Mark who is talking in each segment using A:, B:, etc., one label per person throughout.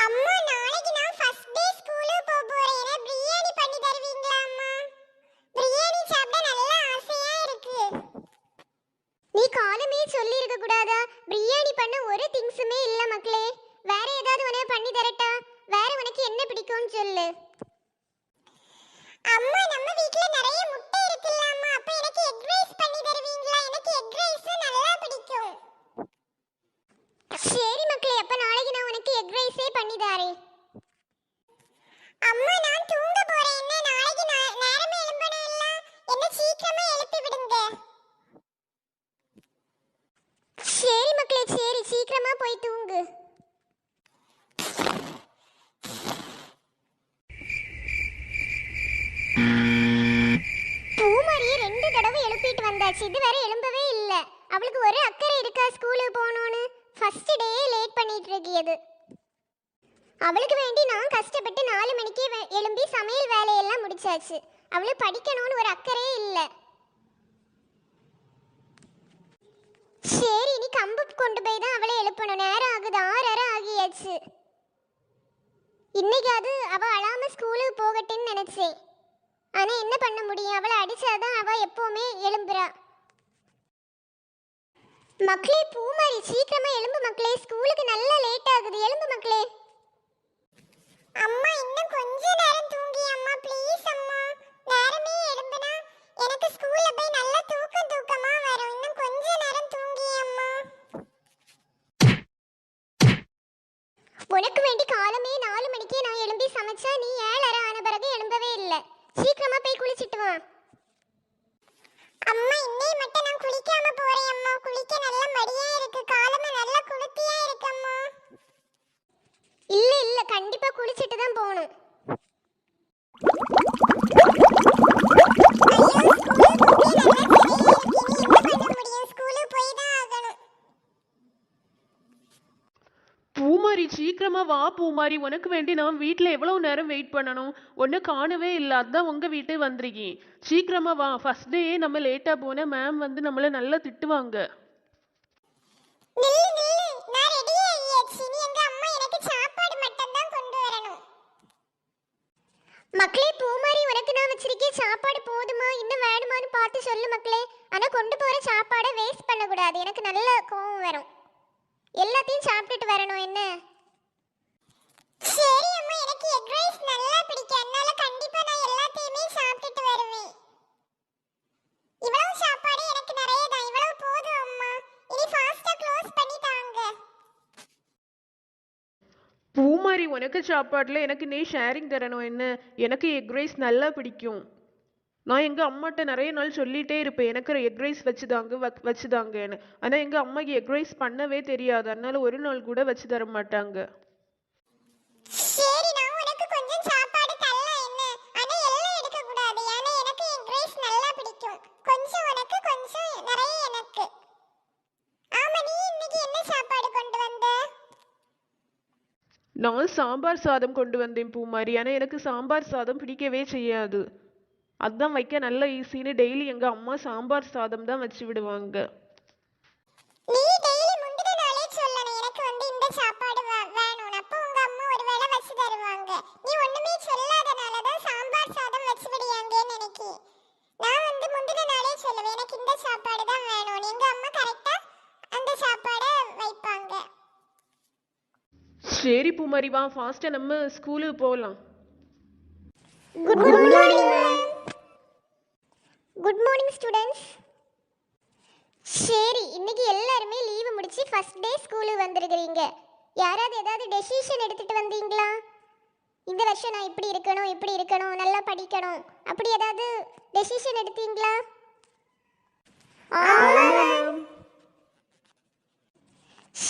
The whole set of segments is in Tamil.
A: அம்மா நாளைக்கு நான் ஃபர்ஸ்ட் டே ஸ்கூலுக்கு போறேன். பிரியாணி பண்ணி தருவீங்களா அம்மா? பிரியாணி சாப்பிட நல்ல ஆசையா இருக்கு. நீ காலமே சொல்லி இருக்க கூடாதா? பிரியாணி பண்ண ஒரு திங்ஸுமே இல்ல மக்களே. வேற ஏதாவது உனக்கு பண்ணி தரட்டா? வேற உனக்கு என்ன பிடிக்கும்னு சொல்லு. அம்மா நம்ம வீட்ல நிறைய முட்டை இருக்குல்ல அம்மா, அப்ப எனக்கு எக் ரைஸ் பண்ணி தருவீங்களா? எனக்கு எக் ரைஸ் நல்லா பிடிக்கும். சரி மக்களே, அப்ப நாளைக்கு நான் உனக்கு எக் ரைஸே பண்ணி தரேன். அம்மா நான் தூங்க போறேன். என்ன நாளைக்கு நேரமே எழும்பணும் இல்ல? என்ன சீக்கிரமா எழுப்பி விடுங்க. சரி மக்களே, சரி சீக்கிரமா போய் தூங்கு. பூமாரியை 2 தடவை எழுப்பிட்டு வந்தாச்சு, இது வரை எழும்பவே இல்ல. அவளுக்கு ஒரு அக்கறை இருக்கா ஸ்கூலுக்கு போகணும்னு? ஃபர்ஸ்ட் டே லேட் பண்ணிட்டு இருக்கியது. அவளுக்கு வேண்டி நான் கஷ்டப்பட்டு 4 மணிக்கே எழும்பி சமையல் வேலையெல்லாம் முடிச்சாச்சு. அவளுக்கு படிக்கணும்னு ஒரு அக்கறையே இல்லை. சரி, இனி கம்பு கொண்டு போய் தான் அவளை எழுப்பணும். நேரம் ஆகுது, 6:30 ஆகியாச்சு. இன்னைக்காவது அவ அழாம ஸ்கூலுக்கு போகட்டுன்னு நினைச்சேன். ஆனா என்ன பண்ண முடியும், அவளை அடிச்சாதான் அவ எப்பவுமே எழும்புறா. மக்களே, பூமாரி சீக்கிரமா எழும்பு மக்களே, ஸ்கூலுக்கு நல்ல லேட் ஆகுது. எழும்பு மக்களே. அம்மா இன்னும் கொஞ்ச நேரம் தூங்கி அம்மா, ப்ளீஸ் அம்மா. நேரமே எழும்புனா எனக்கு ஸ்கூல்ல போய் நல்ல தூக்கமா வரும். இன்னும் கொஞ்ச நேரம் தூங்கி அம்மா. உனக்கு வேண்டி காலமே 4 மணிக்கே நான் எழும்பி சமைச்சா நீ 7:30 ஆன பிறகு எழும்பவே இல்லை. சீக்கிரமா போய் குளிச்சிட்டு வா. அம்மா இன்னை மட்டும் நான் குளிக்காம போறேன் அம்மா. குளிக்க நல்ல மடியா இருக்கு, காலமே நல்ல குளிர்ச்சியா இருக்கு அம்மா. இல்ல இல்ல, கண்டிப்பா குளிச்சிட்டு தான் போகணும்.
B: பூமாரி சீக்கிரமா வா பூமாரி, உனக்கு வேண்டி நான் வீட்டில் எவ்வளவு நேரம் வெயிட் பண்ணணும்? ஒன்று காணவே இல்லை, அதான் உங்கள் வீட்டுக்கு வந்திருக்கேன். சீக்கிரமா வா. ஃபர்ஸ்ட் டே நம்ம லேட்டாக போனால் மேம் வந்து நம்மளை நல்லா திட்டுவாங்க.
A: மக்களே, பூமாரி உனக்கு நான் வச்சிருக்கேன் சாப்பாடு போதுமா, இன்னும் வேணுமான்னு பார்த்து சொல்லு மக்களே. ஆனா கொண்டு போற சாப்பாடை வேஸ்ட் பண்ணக்கூடாது, எனக்கு நல்ல கோவம் வரும். எல்லாத்தையும் சாப்பிட்டுட்டு வரணும் என்ன? சரி அம்மா, எனக்கு எக் ரைஸ் நல்லா பிடிக்கும், அதனால கண்டிப்பா நான் எல்லாத்தையுமே சாப்பிட்டுட்டு வருவேன். இவ்வளவு சாப்பாடு எனக்கு நிறைய தான், இவ்வளவு போதும் அம்மா. இனி ஃபாஸ்டா க்ளோஸ் பண்ணி தாங்க.
B: பூமாரி உனக்கு சாப்பாட்டில் எனக்கு நீ ஷேரிங் தரணும் என்ன? எனக்கு எக் ரைஸ் நல்லா பிடிக்கும். நான் எங்கள் அம்மாட்ட நிறைய நாள் சொல்லிகிட்டே இருப்பேன், எனக்கு எக் ரைஸ் வச்சுதாங்கன்னு. ஆனால் எங்கள் அம்மாக்கு எக் ரைஸ் பண்ணவே தெரியாது, அதனால ஒரு நாள் கூட வச்சு தர மாட்டாங்க.
A: சரி, நான் உனக்கு கொஞ்சம் சாப்பாடு தரலாம் என்ன? ஆனா எல்லாம் எடுக்க கூடாது, ஏன்னா எனக்கு எக் ரைஸ் நல்லா பிடிக்கும். கொஞ்சம் உனக்கு, கொஞ்சம் நிறைய எனக்கு. ஆமா, நீ இன்னைக்கு என்ன சாப்பாடு கொண்டு வந்த?
B: நான் சாம்பார் சாதம் கொண்டு வந்தேன் பூமாரி, ஆனால் எனக்கு சாம்பார் சாதம் பிடிக்கவே செய்யாது. அதான் வைக்க நல்ல ஈஸின்னு டெய்லி எங்கள் அம்மா சாம்பார் சாதம் தான் வச்சு விடுவாங்க.
A: நீ டெய்லி முந்தின நாளே சொல்லணும் எனக்கு வந்து இந்த சாப்பாடு வேணும், அப்போ உங்க அம்மா ஒருவேளை வச்சு தருவாங்க. நீ ஒண்ணுமே சொல்லாதனால தான் சாம்பார் சாதம் வச்சு விடுவாங்கன்னு நினைக்கிறேன். நான் வந்து முந்தின நாளே சொல்லுவேன் எனக்கு இந்த சாப்பாடு தான் வேணும், எங்க அம்மா கரெக்டா அந்த சாப்பாடை வைப்பாங்க.
B: சரி பூமாரி, வா ஃபாஸ்ட்டாக நம்ம ஸ்கூலுக்கு போகலாம்.
A: Good morning ma'am. Good morning students. சரி, இன்னைக்கு எல்லாருமே லீவு முடிச்சு ஃபர்ஸ்ட் டே ஸ்கூலுக்கு வந்திருக்கிறீங்க. யாராவது ஏதாவது டெசிஷன் எடுத்துட்டு வந்தீங்களா? இந்த வருஷம் நான் இப்படி இருக்கணும், நல்லா படிக்கணும், அப்படி ஏதாவது டெசிஷன் எடுத்தீங்களா?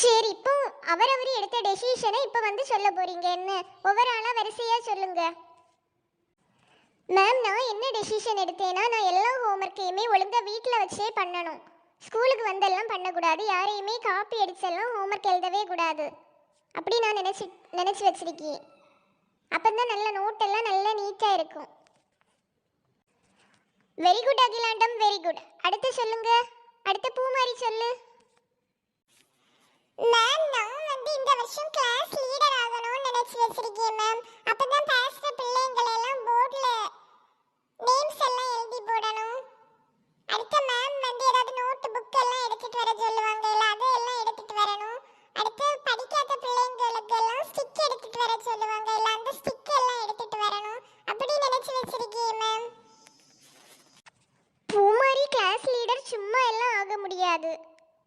A: சரி, இப்போ அவரவர் எடுத்த டெசிஷனை இப்போ வந்து சொல்ல போறீங்க என்ன? ஒவ்வொரு ஆளா வரிசையா சொல்லுங்க. மேம், நான் என்ன டெசிஷன் எடுத்தேன்னா, நான் எல்லா ஹோம்ஒர்க்கையுமே ஒழுங்காக வீட்டில் வச்சே பண்ணணும். ஸ்கூலுக்கு வந்தெல்லாம் பண்ணக்கூடாது, யாரையுமே காப்பி அடிச்செல்லாம் ஹோம்ஒர்க் எழுதவே கூடாது. அப்படி நான் நினச்சி வச்சிருக்கேன். அப்போ தான் நல்ல நோட்டெல்லாம் நல்லா நீட்டாக இருக்கும். Very good Akilandam, very good. அடுத்து சொல்லுங்க. அடுத்து பூமாரி சொல்லு. மேம், நான் வந்து இந்த வருஷம் கிளாஸ் லீடர் ஆகணும்னு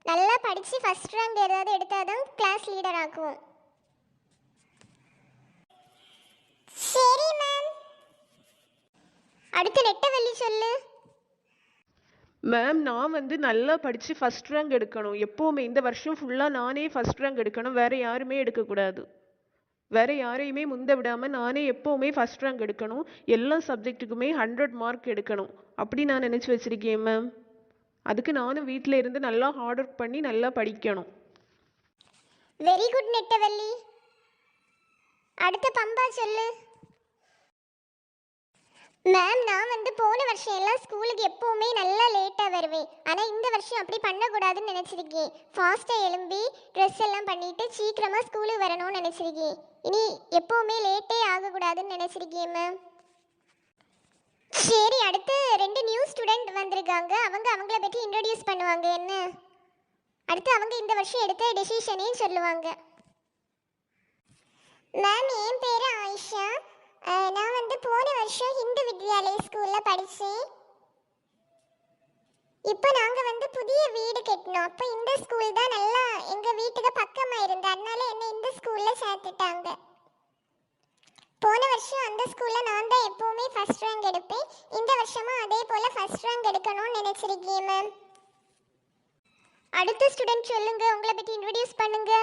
A: நல்லா படிச்சு ஃபர்ஸ்ட் ரேங்க் ஏதாவது எடுத்தாதான் கிளாஸ் லீடர் ஆக்குவோம். சரி மேம். அடுத்து நெட்டவள்ளி சொல்லு.
B: மேம் நான் வந்து நல்லா படித்து ஃபஸ்ட் ரேங்க் எடுக்கணும். எப்போவுமே இந்த வருஷம் ஃபுல்லாக நானே ஃபஸ்ட் ரேங்க் எடுக்கணும். வேறு யாருமே எடுக்கக்கூடாது. வேறு யாரையுமே முந்த விடாமல் நானே எப்போவுமே ஃபஸ்ட் ரேங்க் எடுக்கணும். எல்லா சப்ஜெக்ட்டுக்குமே 100 மார்க் எடுக்கணும். அப்படி நான் நினச்சி வச்சுருக்கேன் மேம். அதுக்கு நானும் வீட்டில் இருந்து நல்லா ஹார்ட் ஒர்க் பண்ணி நல்லா படிக்கணும்.
A: வெரி குட் நெட்டவள்ளி. அடுத்து பம்பா சொல்லு. மேம் நான் வந்து போன வருஷம் எல்லாம் ஸ்கூலுக்கு எப்போவுமே நல்லா லேட்டாக வருவேன். ஆனால் இந்த வருஷம் அப்படி பண்ணக்கூடாதுன்னு நினச்சிருக்கேன். ஃபாஸ்ட்டாக எழும்பி ட்ரெஸ் எல்லாம் பண்ணிட்டு சீக்கிரமாக ஸ்கூலுக்கு வரணும்னு நினச்சிருக்கேன். இனி எப்போவுமே லேட்டே ஆகக்கூடாதுன்னு நினச்சிருக்கேன் மேம். சரி, அடுத்து 2 நியூ ஸ்டூடெண்ட் வந்திருக்காங்க. அவங்கள பற்றி இன்ட்ரடியூஸ் பண்ணுவாங்க. என்ன அடுத்து அவங்க இந்த வருஷம் எடுத்த டெசிஷனையும் சொல்லுவாங்க. மேம் என் பேர் ஆயிஷா. நான் வந்து போன வருஷம் ஹிந்து வித்யாலயா ஸ்கூலில் படித்தேன். இப்போ நாங்கள் வந்து புதிய வீடு கட்டினோம். அப்போ இந்த ஸ்கூல் தான் நல்லா எங்கள் வீட்டுக்கு பக்கமாக இருந்து, அதனால என்னை இந்த ஸ்கூலில் சேர்த்துட்டாங்க. போன வருஷம் அந்த ஸ்கூலில் நான் தான் எப்போவுமே ஃபர்ஸ்ட் ரேங்க் எடுப்பேன். இந்த வருஷமும் அதே போல் ஃபர்ஸ்ட் ரேங்க் எடுக்கணும்னு நினச்சிருக்கேன் மேம். அடுத்த ஸ்டூடெண்ட் சொல்லுங்க, உங்களை பற்றி இன்ட்ரடியூஸ் பண்ணுங்க.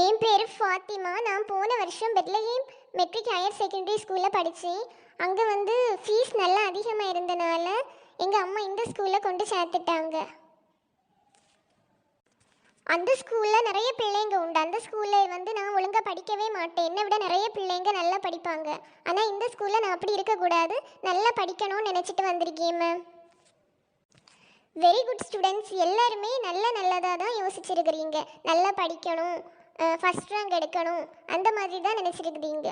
A: என் பேர் ஃபாத்திமா. நான் போன வருஷம் பெத்லஹேம் மெட்ரிக் ஹையர் செகண்டரி ஸ்கூலில் படித்தேன். அங்கே வந்து ஃபீஸ் நல்லா அதிகமாக இருந்தனால எங்கள் அம்மா இந்த ஸ்கூலில் கொண்டு சேர்த்துட்டாங்க. அந்த ஸ்கூலில் நிறைய பிள்ளைங்க உண்டு. அந்த ஸ்கூலில் வந்து நான் ஒழுங்காக படிக்கவே மாட்டேன். என்னை விட நிறைய பிள்ளைங்க நல்லா படிப்பாங்க. ஆனால் இந்த ஸ்கூலில் நான் அப்படி இருக்கக்கூடாது, நல்லா படிக்கணும்னு நினச்சிட்டு வந்திருக்கேன் மேம். Very good students. எல்லாருமே நல்லதாக தான் யோசிச்சிருக்கிறீங்க. நல்லா படிக்கணும், ஃபர்ஸ்ட் ரேங்க் எடுக்கணும், அந்த மாதிரி தான் நினச்சிருக்கிறீங்க.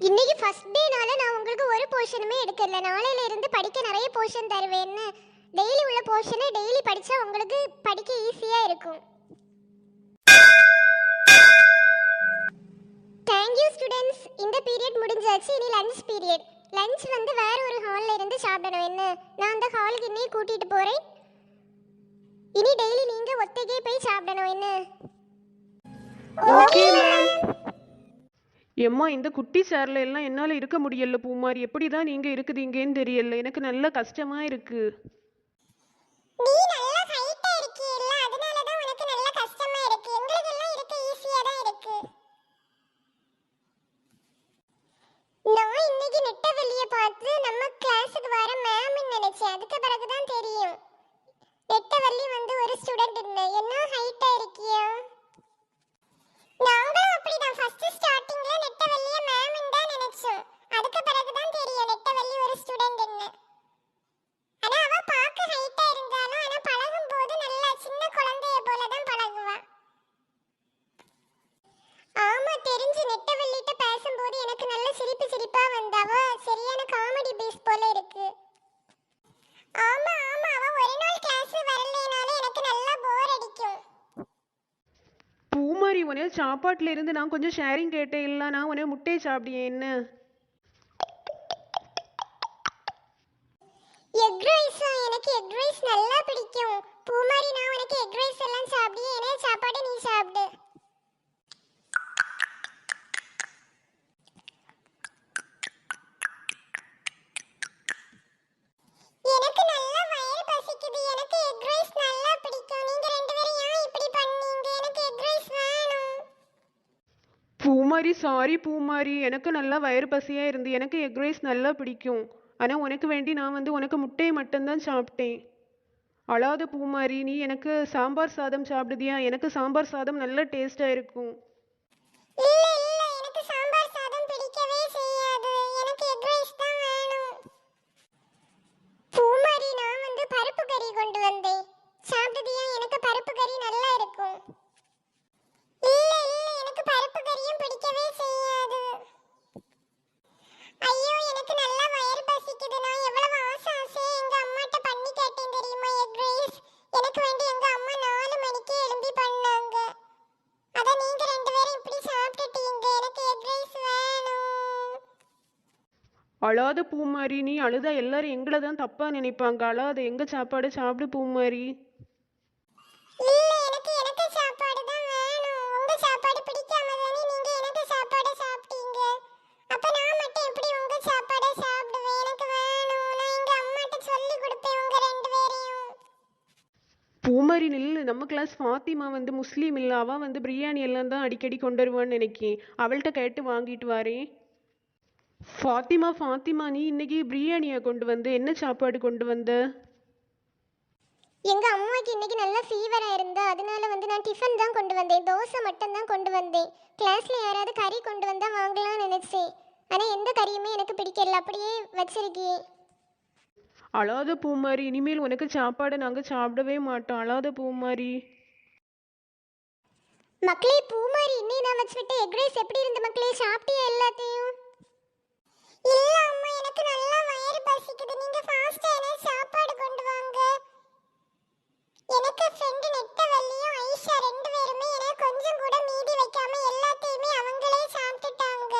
A: இன்னைக்கு ஃபர்ஸ்ட் டேனால நான் உங்களுக்கு ஒரு போர்ஷனுமே எடுக்கல. நாளையில இருந்து படிக்க நிறைய போர்ஷன் தருவேன்னு. டெய்லி உள்ள போர்ஷனை டெய்லி படித்தா உங்களுக்கு படிக்க ஈஸியாக இருக்கும். Thank you students. இந்த பீரியட் முடிஞ்சாச்சு. இனி லஞ்ச் பீரியட். லஞ்ச் வந்து வேற ஒரு ஹாலில் இருந்து சாப்பிடணும். என்ன நான் அந்த ஹாலுக்கு இன்னைக்கு கூட்டிகிட்டு போகிறேன். இனி டெய்லி நீங்கள் ஒத்தைக்கே போய் சாப்பிடணும். என்ன
B: ஓகே மேம். எம்மா இந்த குட்டி சேர்ல எல்லாம் என்னால் இருக்க முடியல பூமாரி. எப்படி தான் நீங்கள் இருக்குதீங்கன்னு தெரியல. எனக்கு நல்ல கஷ்டமாக இருக்குது.
A: நீ நல்ல ஹைட்டா இருக்கீல்ல, அதனால தான் உனக்கு நல்ல கஷ்டமா இருக்கு. எங்களுக்கு எல்லாம் இருக்க ஈஸியா தான் இருக்கு. நான் இன்னைக்கு நெட்டவள்ளிய பார்த்து நம்ம கிளாஸுக்கு வர மேம்னு நினைச்சேன். அதுக்கு பிறகு தான் தெரியும் நெட்டவள்ளி வந்து ஒரு ஸ்டூடெண்ட். என்ன ஹைட்டா இருக்கியா? நாங்களும் அப்படிதான் ஃபர்ஸ்ட் ஸ்டார்டிங்ல நெட்டவள்ளிய மேம்னு தான் நினைச்சோம். அதுக்கு பிறகு தான் தெரியும் நெட்டவள்ளி ஒரு ஸ்டூடெண்ட். ஆனா அவ பார்க்க ஹைட்டா இருந்தாலும் ஆனா பழகும் போது நல்லா சின்ன குழந்தைய போல தான் பழகுவா. ஆமா, தெரிஞ்சு நெட்டவள்ளிட்ட பேசும்போது எனக்கு நல்ல சிரிப்பா வந்தாவ. சரியான காமெடி பீஸ் போல இருக்கு. ஆமா அவ ஒரு நாள் கிளாஸ் வரலைனாலே எனக்கு நல்லா போர் அடிக்கும்.
B: பூமாரி உனே சாப்பாட்டில் இருந்து நான் கொஞ்சம் ஷேரிங் கேட்டேன். இல்லை நான் உனே முட்டையை சாப்பிடியேன். என்ன
A: எக் ரைஸா? எனக்கு எக் ரைஸ் நல்லா பிடிக்கும். பூமாரி, நான் உனக்கு எக் ரைஸ் எல்லாம் சாப்பிடியே. என்ன சாப்பாடு நீ சாப்பிடு. எனக்கு நல்லா வயிறு பசிக்குது. எனக்கு எக் ரைஸ் நல்லா பிடிக்கும். நீங்க ரெண்டு பேரும் ஏன் இப்படி பண்ணீங்க? எனக்கு எக் ரைஸ் வேணும்.
B: பூமாரி சாரி பூமாரி, எனக்கு நல்லா வயிறு பசியாக இருந்து எனக்கு எக் ரைஸ் நல்லா பிடிக்கும். ஆனால் உனக்கு வேண்டி நான் வந்து உனக்கு முட்டையை மட்டும்தான் சாப்பிட்டேன். அழாத பூமாரி, நீ எனக்கு சாம்பார் சாதம் சாப்பிடுதியா? எனக்கு சாம்பார் சாதம் நல்ல டேஸ்டாக இருக்கும்.
A: இல்ல எனக்கு சாம்பார் சாதம் பிடிக்கவே செய்யாது. எனக்கு எக் ரைஸ் தான் வேணும். பூமாரி, நான் வந்து பருப்பு கறி கொண்டு வந்தேன். சாப்பிடுதியா? எனக்கு பருப்பு கறி நல்லா இருக்கும். இல்ல எனக்கு பருப்பு கறியும் பிடிக்கவே செய்யாது. ஐயோ, எனக்கு நல்லா வயிறு பசிக்குது. நான் எவ்வளவு ஆசையா எங்க அம்மாட்ட பண்ணி கேட்டேன் தெரியுமா எக் ரைஸ். எனக்கு வேண்டி எங்க அம்மா 4 மணிக்கு எழும்பி பண்ணாங்க. அத நீங்க ரெண்டு
B: அழாத பூமாரி, நீ அழுதா எல்லாரும் எங்களை தான் தப்பாக நினைப்பாங்க. அழாத, எங்கள் சாப்பாடு சாப்பிடு பூமாரி.
A: இல்ல எனக்கு எனக்கு சாப்பாடு தான் வேணும். உங்க சாப்பாடு பிடிக்காம தானே நீங்க எனக்கு சாப்பாடு சாப்பிட்டீங்க. அப்ப நான் மட்டும் எப்படி உங்க சாப்பாடை சாப்பிடுவேன்? எனக்கு வேணும். நான் எங்க அம்மாட்ட சொல்லி கொடுப்பேன் உங்க ரெண்டு பேரையும்.
B: பூமாரி நில்லு. நம்ம கிளாஸ் ஃபாத்திமா வந்து முஸ்லீம் இல்லை, அவள் வந்து பிரியாணி எல்லாம் தான் அடிக்கடி கொண்டு வருவான்னு நினைக்கேன். அவள்கிட்ட கேட்டு வாங்கிட்டு வரேன். ஃபாத்திமா ஃபாத்திமா, நீ இன்னைக்கு பிரியாணியை கொண்டு வந்து என்ன சாப்பாடு கொண்டு வந்த?
A: எங்க அம்மாக்கு இன்னைக்கு நல்ல ஃபீவரா இருந்தா, அதனால வந்து நான் டிஃபன் தான் கொண்டு வந்தேன். தோசை மட்டும் தான் கொண்டு வந்தேன். கிளாஸ்ல யாராவது கறி கொண்டு வந்தா வாங்கலாம்னு நினைச்சேன். ஆனா எந்த கறியுமே எனக்கு பிடிக்கல, அப்படியே வச்சிருக்கேன்.
B: அழாத பூமாரி, இனிமேல் உனக்கு சாப்பாடை நாங்கள் சாப்பிடவே மாட்டோம். அழாத பூமாரி.
A: மக்களே, பூமாரி இன்னைக்கு நான் வச்சுட்டு எக் ரைஸ் எப்படி இருந்து மக்களே? சாப்பிட்டியா எல்லாத்தையும்? இல்ல அம்மா, எனக்கு நல்லா வயிறு பசிக்குது. நீங்க ஃபாஸ்டா எனக்கு சாப்பாடு கொண்டு வாங்க. எனக்கு ஃப்ரெண்ட் நெட்டவள்ளியும் ஐஷா ரெண்டு பேருமே எனக்கு கொஞ்சம் கூட மீதி வைக்காம எல்லாத்தையுமே அவங்களே சாப்பிட்டுட்டாங்க.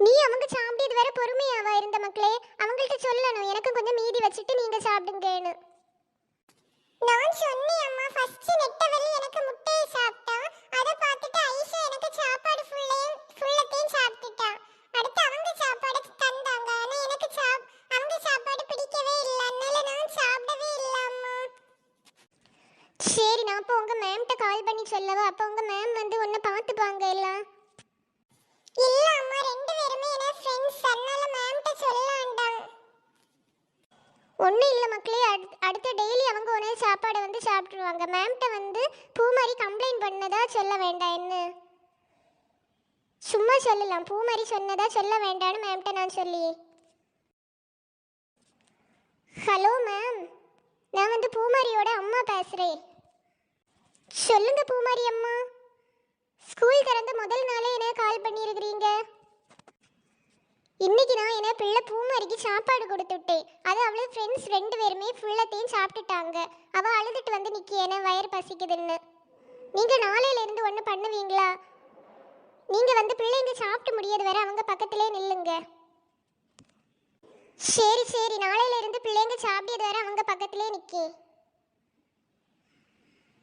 A: நீ அவங்க சாப்பிட்டது வேற பொறுமையாவா இருந்த மக்களே? அவங்கள்ட்ட சொல்லணும் எனக்கு கொஞ்சம் மீதி வச்சுட்டு நீங்க சாப்பிடுங்கன்னு. நான் சொன்னேன் அம்மா. ஃபர்ஸ்ட் நெட்டவள்ளி எனக்கு முட்டையை சாப்பிட்டா, அதை பார்த்துட்டு ஐஷா எனக்கு சாப்பாடு ஃபுல்லத்தையும் சாப்பிட்டுட்டா. அடுத்து அவங்க சாப்பாடு தந்தாங்க. ஆனா எனக்கு அவங்க சாப்பாடு பிடிக்கவே இல்லை, அதனால நான் சாப்பிடவே இல்லை அம்மா. சரி, நான் அப்போ உங்க மேம்கிட்ட கால் பண்ணி சொல்லவா? அப்போ உங்க மேம் வந்து உன்னை பார்த்துப்பாங்க எல்லாம். இல்ல அம்மா, ரெண்டு பேருமே என்ன ஃப்ரெண்ட்ஸ், அதனால மேம்கிட்ட சொல்லலாம்டாம். ஒன்றும் இல்லை மக்களே, அடுத்த டெய்லி அவங்க உணவு சாப்பாடை வந்து சாப்பிட்ருவாங்க. மேம்கிட்ட வந்து பூமாரி கம்ப்ளைண்ட் பண்ணதா சொல்ல வேண்டாம் என்ன? சும்மா சொல்லலாம், பூமாரி சொன்னதா சொல்ல வேண்டாம்னு மேம்கிட்ட நான் சொல்லி. ஹலோ மேம், நான் வந்து பூமாரியோட அம்மா பேசுகிறேன். சொல்லுங்க பூமாரி அம்மா. ஸ்கூல் திறந்த முதல் நாளே என்ன கால் பண்ணியிருக்கிறீங்க? இன்னைக்கு நான் என்ன பிள்ளை பூமாரிக்கு சாப்பாடு கொடுத்துட்டேன். அது அவளு ஃப்ரெண்ட்ஸ் ரெண்டு பேருமே ஃபுல்லத்தையும் சாப்பிட்டுட்டாங்க. அவள் அழுதுட்டு வந்து நிற்க வயிறு பசிக்குதுன்னு. நீங்கள் நாளையிலேருந்து ஒன்று பண்ணுவீங்களா? நீங்கள் வந்து பிள்ளைங்க சாப்பிட்டு முடியாது வரை அவங்க பக்கத்திலே நில்லுங்க. சரி சரி, நாளையிலேருந்து பிள்ளைங்க சாப்பிட்டது வரை அவங்க பக்கத்திலே நிற்க.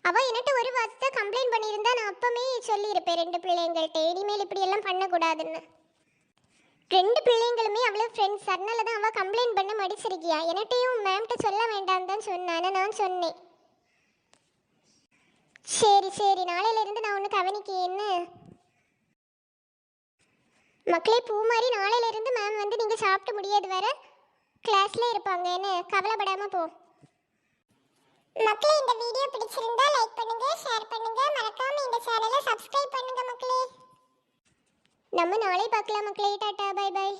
A: அவள் என்கிட்ட ஒரு வார்த்தை கம்ப்ளைண்ட் பண்ணியிருந்தா நான் அப்பமே சொல்லியிருப்பேன் ரெண்டு பிள்ளைங்கள்ட்ட, இனிமேல் இப்படியெல்லாம் பண்ணக்கூடாதுன்னு. ரெண்டு பிள்ளைங்களுமே அவ்வளோ ஃப்ரெண்ட்ஸ், அதனால தான் அவள் கம்ப்ளைண்ட் பண்ண மடிச்சிருக்கியா. என்கிட்டையும் மேம்கிட்ட சொல்ல வேண்டாம் தான் சொன்னான்னு நான் சொன்னேன். சரி சரி, நாளையிலேருந்து நான் ஒன்று கவனிக்கேன்னு. மக்களே, பூமாரி நாளையிலேருந்து மேம் வந்து நீங்கள் சாப்பிட்டு முடியாது வர கிளாஸ்ல இருப்பாங்க என்ன, கவலைப்படாமல் போ. மக்களே, இந்த வீடியோ பிடிச்சிருந்தா லைக் பண்ணுங்க, ஷேர் பண்ணுங்க, மறக்காம இந்த சேனலை சப்ஸ்கிரைப் பண்ணுங்க மக்களே. நம்ம நாளை பார்க்கலாம் மக்களே. Tata, bye by.